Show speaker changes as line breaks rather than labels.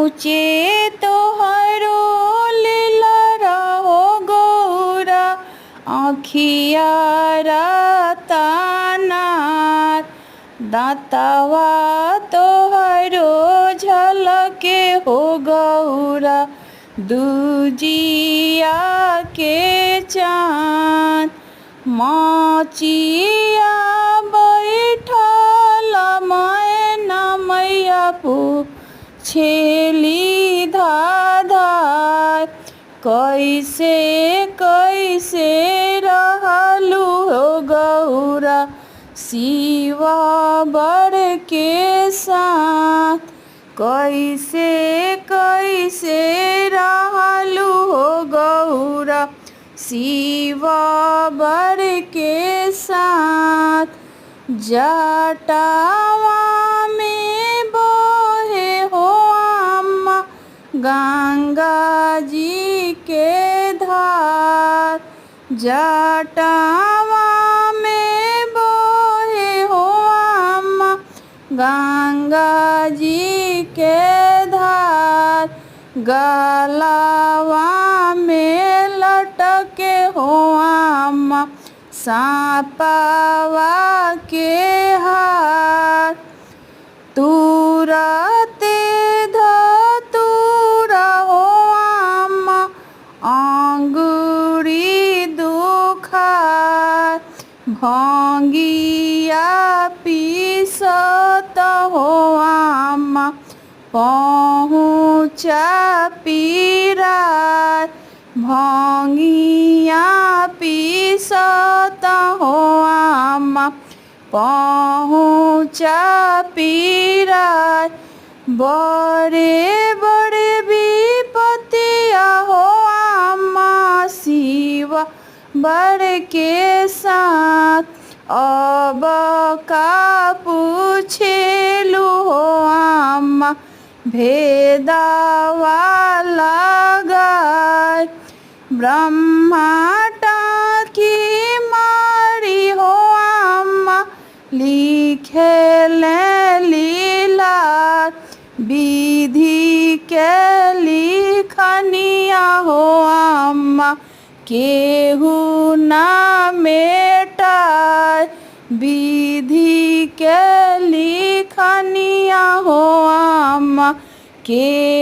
ऊँचे तोहरो लीलरा हो गौरा आँखिया रतनार दाँतवा तोहरो झलके हो गौरा दूजिया के चाँद माचिया बैठल मैना मैया पूछेली धाधार कैसे कैसे रहलू हो गौरा शिवा बर के साथ कैसे कैसे रहलू हो गौरा शिवा बर के साथ जटावा में बहे हो अम्मा गंगा जी के धार जटावा में बहे हो अम्मा गंगा जी के धार गलावा में लटके हो अम्मा सांपवा के हार तुरते धतूरा हो अम्मा अंगुरी दुखार भंगिया पीसत हो अम्मा पहुँचा पीरार भंगिया पीसत हो अम्मा पहुँचा पीरार बड़े बड़े विपत्तिया हो अम्मा शिवा बर के साथ अब का पूछेलू हो अम्मा भेदावा लगाय ब्रह्माटा की मारी हो अम्मा लिखेले लीला विधि के लिखनिया हो अम्मा केहू ना मेटाय विधि के लिखनिया हो अम्मा के